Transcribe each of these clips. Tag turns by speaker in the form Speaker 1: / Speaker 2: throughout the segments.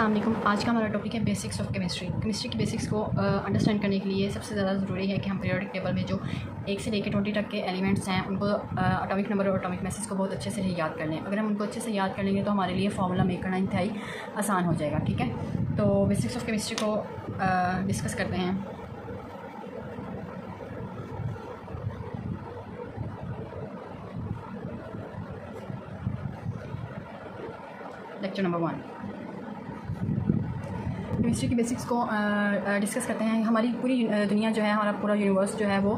Speaker 1: अस्सलाम वालेकुम। आज का हमारा टॉपिक है बेसिक्स ऑफ केमिस्ट्री। केमिस्ट्री की बेसिक्स को अंडरस्टैंड करने के लिए सबसे ज़्यादा ज़रूरी है कि हम पीरियोडिक टेबल में जो 1 से लेकर 20 तक के एलिमेंट्स हैं उनको एटॉमिक नंबर और एटॉमिक मैसेज को बहुत अच्छे से याद कर लें। अगर हम उनको अच्छे से याद कर लेंगे तो हमारे लिए फार्मूला मेक करना इंतहाई आसान हो जाएगा। ठीक है, तो बेसिक्स ऑफ केमिस्ट्री को डिस्कस करते हैं। लेक्चर नंबर 1 केमिस्ट्री की बेसिक्स को डिस्कस करते हैं। हमारी पूरी दुनिया जो है, हमारा पूरा यूनिवर्स जो है वो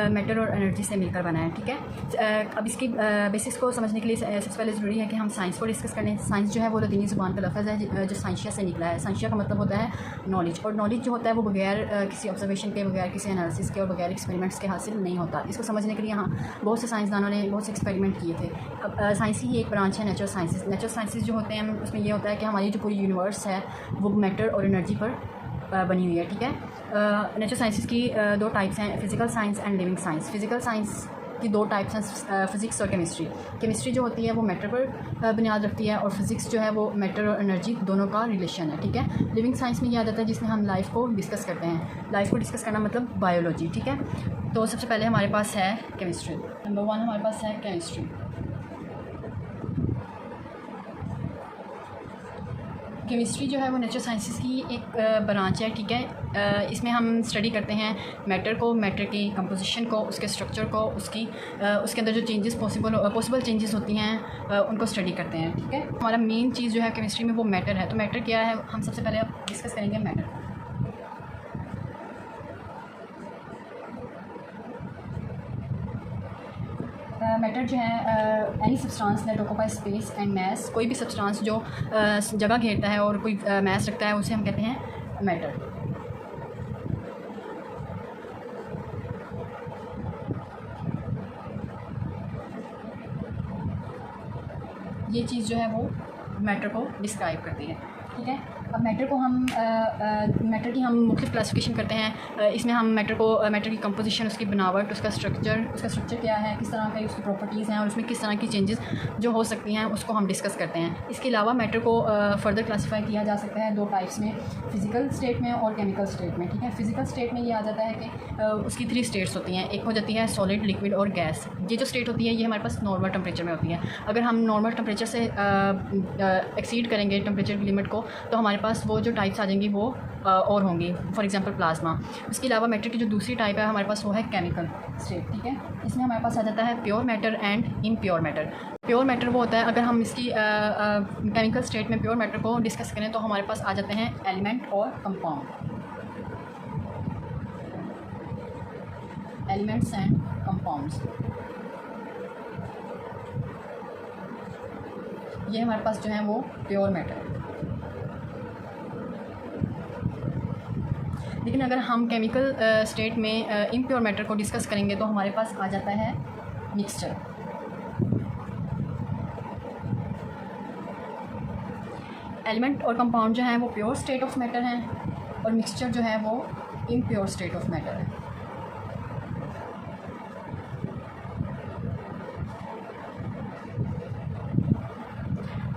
Speaker 1: मैटर और एनर्जी से मिलकर बना है। ठीक है, अब इसकी बेसिक्स को समझने के लिए सबसे पहले ज़रूरी है कि हम साइंस को डिस्कस कर लें। साइंस जो है वो लतीनी ज़ुबान का लफ्ज़ है जो साइंशिया से निकला है। साइंशिया का मतलब होता है नॉलेज, और नॉलेज जो होता है वो बगैर किसी ऑब्जर्वेशन के, बगैर किसी एनालिसिस के और बगैर एक्सपेरिमेंट्स के हासिल नहीं होता। इसको समझने के लिए यहाँ बहुत से साइंसदानों ने बहुत से एक्सपेरिमेंट किए थे। अब साइंस की एक ब्रांच है नेचुरल साइंसेज। नेचुरल साइंसेज जो होते हैं उसमें ये होता है कि हमारी जो पूरी यूनिवर्स है वो मैटर और एनर्जी पर बनी हुई है। ठीक है, नेचुरल साइंसेज की 2 टाइप्स हैं, physical science and living science. Physical science की 2 टाइप्स हैं, फ़िज़िक्स और केमिस्ट्री। केमिस्ट्री जो होती है वो मैटर पर बुनियाद रखती है, और फिज़िक्स जो है वो मैटर और एनर्जी दोनों का रिलेशन है। ठीक है, लिविंग साइंस में ये आ जाता है जिसमें हम लाइफ को डिस्कस करते हैं। लाइफ को डिस्कस करना मतलब बायोलॉजी। ठीक है, तो सबसे पहले हमारे पास है केमिस्ट्री। नंबर 1 हमारे पास है केमिस्ट्री। केमिस्ट्री जो है वो नेचुरल साइंसेस की एक ब्रांच है। ठीक है, इसमें हम स्टडी करते हैं मैटर को, मैटर की कंपोजिशन को, उसके स्ट्रक्चर को, उसके अंदर जो चेंजेस पॉसिबल चेंजेस होती हैं उनको स्टडी करते हैं। ठीक है, हमारा मेन चीज़ जो है केमिस्ट्री में वो मैटर है। तो मैटर क्या है, हम सबसे पहले अब डिस्कस करेंगे मैटर। मैटर जो है any substance that occupy space and mess. कोई भी सब्सटेंस जो जगह घेरता है और कोई मैस रखता है उसे हम कहते हैं मैटर। ये चीज़ जो है वो मैटर को डिस्क्राइब करती है। ठीक है, अब मैटर को हम मैटर की हम मुख्तलिफ क्लासिफिकेशन करते हैं। इसमें हम मैटर की कंपोजिशन, उसकी बनावट, उसका स्ट्रक्चर क्या है, किस तरह की उसकी प्रॉपर्टीज़ हैं और उसमें किस तरह की चेंजेस जो हो सकती हैं उसको हम डिस्कस करते हैं। इसके अलावा मैटर को फर्दर क्लासीफाई किया जा सकता है 2 टाइप्स में, फ़िज़िकल स्टेट में और केमिकल स्टेट में। ठीक है, फ़िज़िकल स्टेट में ये आ जाता है कि उसकी 3 स्टेट्स होती हैं। एक हो जाती है सॉलिड, लिक्विड और गैस। ये जो स्टेट होती है ये हमारे पास नॉर्मल टेम्परेचर में होती है। अगर हम नॉर्मल टेम्परेचर से एक्सीड करेंगे टेम्परेचर की लिमिट को तो हमारे पास वो जो टाइप्स आ जाएंगी वो और होंगी, फॉर एग्जांपल प्लाज्मा। उसके अलावा मैटर की जो दूसरी टाइप है हमारे पास वो है केमिकल स्टेट। ठीक है, इसमें हमारे पास आ जाता है pure matter and impure matter. Pure matter वो होता है, अगर हम इसकी केमिकल स्टेट में प्योर मैटर को डिस्कस करें तो हमारे पास आ जाते हैं एलिमेंट और कंपाउंड, एलिमेंट्स एंड कंपाउंड्स। ये हमारे पास जो है वो प्योर मैटर है। लेकिन अगर हम केमिकल स्टेट में इम्प्योर मैटर को डिस्कस करेंगे तो हमारे पास आ जाता है मिक्सचर। एलिमेंट और कंपाउंड जो हैं वो प्योर स्टेट ऑफ मैटर हैं और मिक्सचर जो है वो इम्प्योर स्टेट ऑफ मैटर है।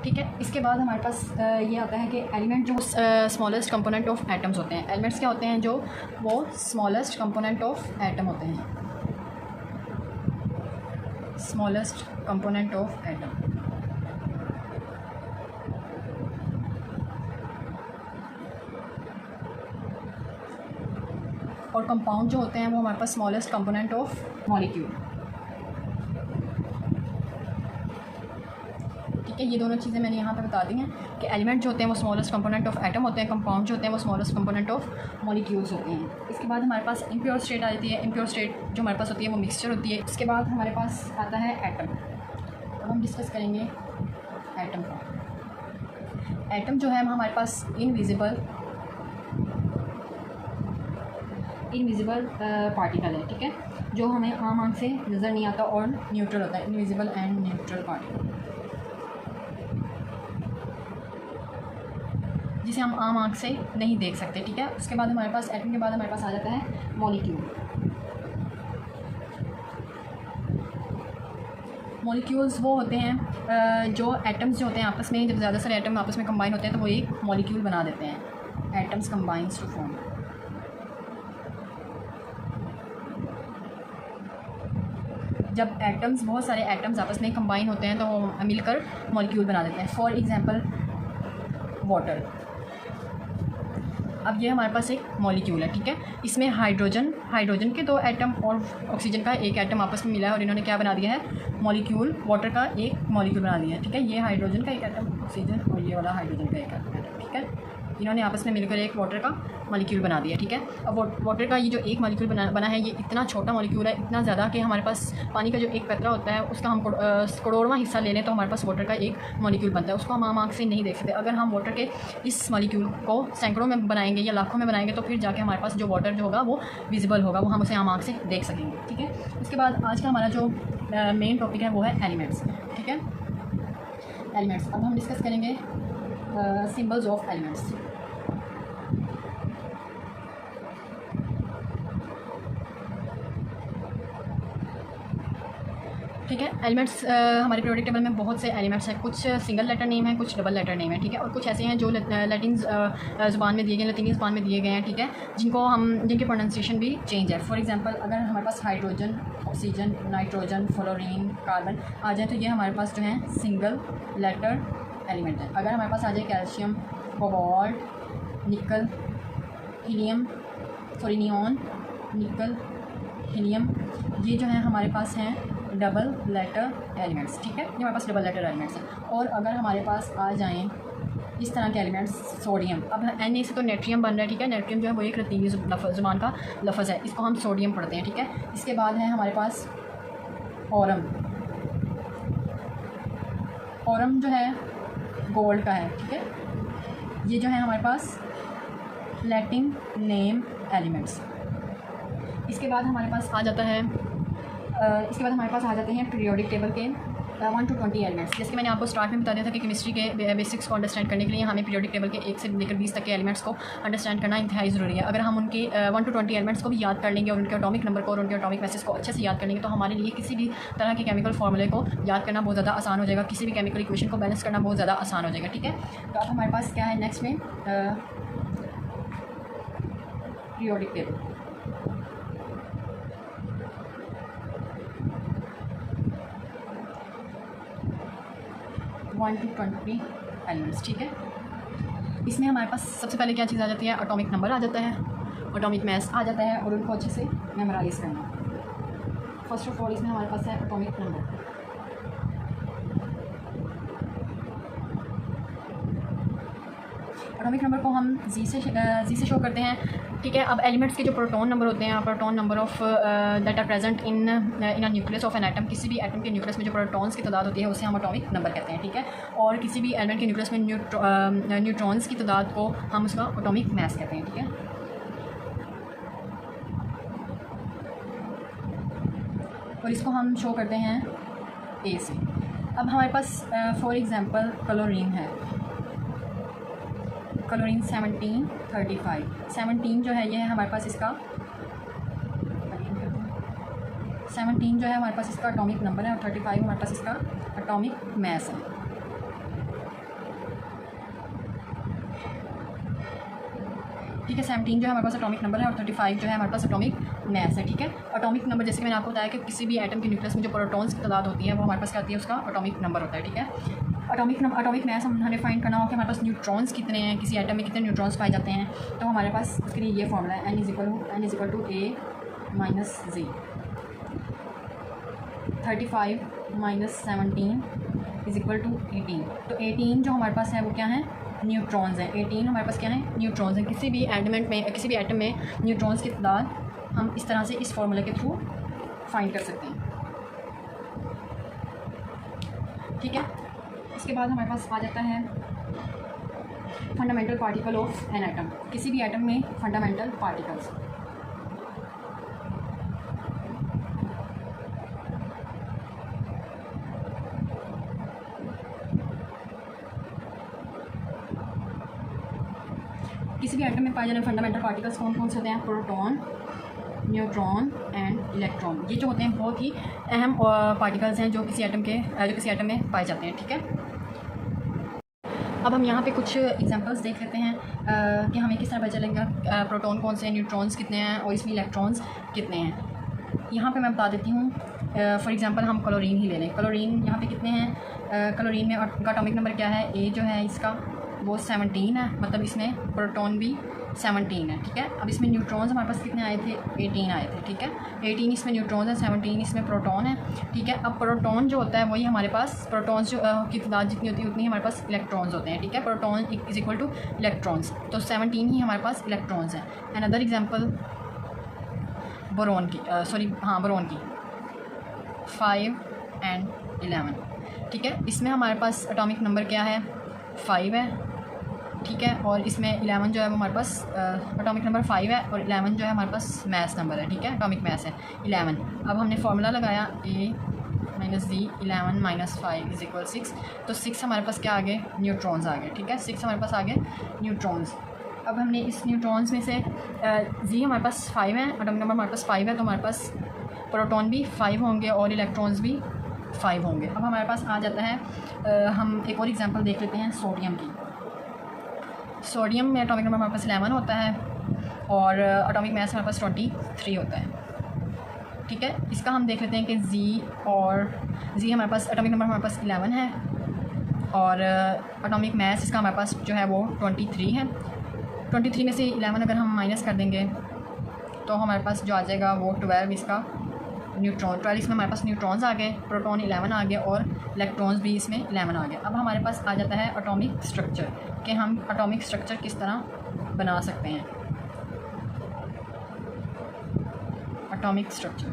Speaker 1: ठीक है, इसके बाद हमारे पास ये आता है कि एलिमेंट जो स्मॉलेस्ट कंपोनेंट ऑफ एटम्स होते हैं। एलिमेंट्स क्या होते हैं, जो वो स्मॉलेस्ट कंपोनेंट ऑफ एटम होते हैं, स्मॉलेस्ट कंपोनेंट ऑफ एटम। और कंपाउंड जो होते हैं वो हमारे पास स्मॉलेस्ट कंपोनेंट ऑफ मॉलिक्यूल। ठीक है, ये दोनों चीज़ें मैंने यहाँ पे बता दी हैं कि एलिमेंट जो होते हैं वो स्मॉलेस्ट कंपोनेंट ऑफ एटम होते हैं, कंपाउंड जो होते हैं वो स्मॉलेस्ट कंपोनेंट ऑफ मॉलिक्यूल्स होते हैं। इसके बाद हमारे पास इम्प्योर स्टेट आ जाती है। इम्प्योर स्टेट जो हमारे पास होती है वो मिक्सचर होती है। इसके बाद हमारे पास आता है एटम। अब हम डिस्कस करेंगे एटम का। एटम जो है हमारे पास इनविजिबल पार्टिकल है। ठीक है, जो हमें आम आँख से नज़र नहीं आता और न्यूट्रल होता है, इनविजिबल एंड न्यूट्रल पार्टिकल, जिसे हम आम आँख से नहीं देख सकते। ठीक है, उसके बाद हमारे पास एटम के बाद हमारे पास आ जाता है मॉलिक्यूल। मॉलिक्यूल्स वो होते हैं जो एटम्स जो होते हैं आपस में, जब ज़्यादा सारे एटम आपस में कंबाइन होते हैं तो वो एक मॉलिक्यूल बना देते हैं। एटम्स कंबाइंस टू फॉर्म, जब एटम्स, बहुत सारे एटम्स आपस में कंबाइन होते हैं तो वो मिलकर मॉलिक्यूल बना देते हैं। For example water. अब ये हमारे पास एक मॉलिक्यूल है, ठीक है। इसमें हाइड्रोजन के 2 एटम और ऑक्सीजन का 1 एटम आपस में मिला है और इन्होंने क्या बना दिया है, मॉलिक्यूल, वाटर का एक मॉलिक्यूल बना दिया है, ठीक है। ये हाइड्रोजन का 1 एटम, ऑक्सीजन, और ये वाला हाइड्रोजन का 1 एटम, ठीक है। इन्होंने आपस में मिलकर एक वाटर का मॉलिक्यूल बना दिया, ठीक है। अब वाटर का ये जो एक मॉलिक्यूल बना है, ये इतना छोटा मॉलिक्यूल है, इतना ज़्यादा कि हमारे पास पानी का जो एक कतरा होता है उसका हम करोड़वां हिस्सा ले लें तो हमारे पास वाटर का एक मॉलिक्यूल बनता है। उसको हम आम आँख से नहीं देख सकते। अगर हम वाटर के इस मॉलिक्यूल को सैकड़ों में बनाएंगे या लाखों में बनाएंगे तो फिर जाके हमारे पास जो वाटर जो होगा वो विजिबल होगा, वो हम उसे आम आँख से देख सकेंगे, ठीक है। उसके बाद आज का हमारा जो मेन टॉपिक है वो है एलिमेंट्स, ठीक है। एलिमेंट्स, अब हम डिस्कस करेंगे सिंबल्स ऑफ एलिमेंट्स। ठीक है। एलिमेंट्स, हमारे पीरियोडिक टेबल में बहुत से एलिमेंट्स हैं। कुछ सिंगल लेटर नेम है, कुछ डबल लेटर नेम है, ठीक है। और कुछ ऐसे हैं जो लैटिन ज़ुबान में दिए गए, लतीनी ज़ुबान में दिए गए हैं, ठीक है, जिनकी प्रोनाउंसिएशन भी चेंज है। फॉर एग्जांपल, अगर हमारे पास hydrogen, oxygen, nitrogen, fluorine, carbon आ जाए तो ये हमारे पास जो है सिंगल लेटर एलिमेंट है। अगर हमारे पास आ जाए कैल्शियम, कोबाल्ट, निकल, हीलियम, नियॉन, निकल, हीलियम, ये जो है हमारे पास हैं डबल लेटर एलिमेंट्स, ठीक है। ये हमारे पास डबल लेटर एलिमेंट्स हैं। और अगर हमारे पास आ जाएं इस तरह के एलिमेंट्स, सोडियम, अब Na से तो नेट्रियम बन रहा है, ठीक है। नेट्रियम जो है वो एक लतीनी ज़ुबान का लफ्ज़ है, इसको हम सोडियम पढ़ते हैं, ठीक है। इसके बाद है हमारे पास ऑरम। ऑरम जो है गोल्ड का है, ठीक है। ये जो है हमारे पास लैटिन नेम एलिमेंट्स। इसके बाद हमारे पास आ जाता है हमारे पास आ जाते हैं पीरियोडिक टेबल के 1 to 20 एलिमेंट्स। जैसे कि मैंने आपको स्टार्ट में बता दिया था कि केमिस्ट्री के बेसिक्स को अंडरस्टैंड करने के लिए हमें पीरियोडिक टेबल के 1 से लेकर 20 तक के एलिमेंट्स को अंडरस्टैंड करना इंतहाई ज़रूरी है। अगर हम उनके 1 to 20 एलिमेंट्स को भी याद कर लेंगे और उनके एटॉमिक नंबर को और उनके एटॉमिक मैसेज को अच्छे से याद कर लेंगे तो हमारे लिए किसी भी तरह के केमिकल फार्मूले को याद करना बहुत ज़्यादा आसान हो जाएगा, किसी भी केमिकल इक्वेशन को बैलेंस करना बहुत ज़्यादा आसान हो जाएगा, ठीक है। तो अब हमारे पास क्या है नेक्स्ट में periodic table. One two 20 elements, ठीक है। इसमें हमारे पास सबसे पहले क्या चीज़ आ जाती है, एटॉमिक नंबर आ जाता है, एटॉमिक मास आ जाता है और उनको अच्छे से मेमोराइज करना। फर्स्ट ऑफ ऑल इसमें हमारे पास है एटॉमिक नंबर। एटॉमिक नंबर को हम जी से शो करते हैं, ठीक है। अब एलिमेंट्स के जो प्रोटॉन नंबर होते हैं, proton number of that are present in a nucleus of an atom, किसी भी एटम के न्यूक्लियस में जो प्रोटॉन्स की तादाद होती है उसे हम एटॉमिक नंबर कहते हैं, ठीक है। और किसी भी एलिमेंट के न्यूक्लियस में न्यूट्रॉन्स की तादाद को हम उसका एटॉमिक मास कहते हैं, ठीक है। और इसको हम शो करते हैं ए से। अब हमारे पास फॉर एग्जांपल क्लोरीन है, क्लोरीन 1735, 17 जो है ये है हमारे पास इसका 17 जो है हमारे पास इसका एटॉमिक नंबर है और 35 हमारे पास इसका एटॉमिक मास है, ठीक है। 17 जो है हमारे पास एटॉमिक नंबर है और 35 जो है हमारे पास एटॉमिक मास है, ठीक है। एटॉमिक नंबर जैसे कि मैंने आपको बताया कि किसी भी एटम के न्यूक्लियस में जो प्रोटॉन्स की तादाद होती है वो हमारे पास क्या होती है, उसका एटॉमिक नंबर होता है, ठीक है। एटॉमिक मास हमने फाइंड करना हो कि हमारे पास न्यूट्रॉन्स कितने हैं, किसी एटम में कितने न्यूट्रॉन्स पाए जाते हैं, तो हमारे पास उसके लिए ये फॉर्मूला है n equal to a minus z। 35 minus 17 is equal to 18। तो 18 जो हमारे पास है वो क्या है, न्यूट्रॉन्स हैं। 18 हमारे पास क्या है, न्यूट्रॉन्स हैं। किसी भी एटम में न्यूट्रॉन्स की तादाद हम इस तरह से इस फॉर्मूले के थ्रू फाइंड कर सकते हैं, ठीक है। इसके बाद हमारे पास आ जाता है fundamental particle of an atom, किसी भी एटम में फंडामेंटल पार्टिकल्स। किसी भी एटम में पाए जाने फंडामेंटल पार्टिकल्स कौन कौन से होते हैं, प्रोटॉन, न्यूट्रॉन एंड इलेक्ट्रॉन। ये जो होते हैं बहुत ही अहम पार्टिकल्स हैं जो किसी एटम में पाए जाते हैं, ठीक है। अब हम यहाँ पे कुछ एग्जांपल्स देख लेते हैं कि हमें किस तरह पता चलेगा प्रोटॉन कौन से हैं, न्यूट्रॉन्स कितने हैं और इसमें इलेक्ट्रॉन्स कितने हैं। यहाँ पे मैं बता देती हूँ। फॉर एग्जांपल हम क्लोरीन ही ले लें। क्लोरीन यहाँ पे कितने हैं, क्लोरीन में उनका एटॉमिक नंबर क्या है, ए जो है इसका वो 17 है, मतलब इसमें प्रोटॉन भी 17 है, ठीक है। अब इसमें न्यूट्रॉन्स हमारे पास कितने आए थे, 18 आए थे, ठीक है। 18 इसमें न्यूट्रॉन्स है, 17 इसमें प्रोटॉन है, ठीक है। अब प्रोटॉन जो होता है वही हमारे पास प्रोटॉन्स जो की तादाद जितनी होती है उतनी हमारे पास इलेक्ट्रॉन्स होते हैं, ठीक है। Proton is equal two electrons, तो 17 ही हमारे पास इलेक्ट्रॉन्स हैं। अनदर एग्जाम्पल बोरोन की, बोरोन की 5 and 11, ठीक है। इसमें हमारे पास एटॉमिक नंबर क्या है, 5 है, ठीक है। और इसमें 11 जो है वो हमारे पास एटॉमिक नंबर 5 है और 11 जो है हमारे पास मैस नंबर है, ठीक है, एटॉमिक मैस है 11। अब हमने फार्मूला लगाया A - D 11 - 5 = 6, तो 6 हमारे पास क्या आ गए, न्यूट्रॉन्स आ गए, ठीक है। 6 हमारे पास आ गए न्यूट्रॉन्स। अब हमने इस न्यूट्रॉन्स में से जी हमारे पास 5 है, एटॉमिक नंबर हमारे पास 5 है, तो हमारे पास प्रोटॉन भी 5 होंगे और इलेक्ट्रॉन्स भी 5 होंगे। अब हमारे पास आ जाता है हम एक और एग्जांपल देख लेते हैं सोडियम की। सोडियम में एटॉमिक नंबर हमारे पास 11 होता है और एटॉमिक मास हमारे पास 23 होता है, ठीक है। इसका हम देख लेते हैं कि जी हमारे पास एटॉमिक नंबर हमारे पास 11 है और एटॉमिक मास इसका हमारे पास जो है वो 23 है। 23 में से 11 अगर हम माइनस कर देंगे तो हमारे पास जो आ जाएगा वो 12 इसका न्यूट्रॉन, 12 इसमें हमारे पास न्यूट्रॉन्स आ गए, प्रोटॉन 11 आ गए और इलेक्ट्रॉन्स भी इसमें 11 आ गए। अब हमारे पास आ जाता है एटॉमिक स्ट्रक्चर, कि हम एटॉमिक स्ट्रक्चर किस तरह बना सकते हैं। Atomic structure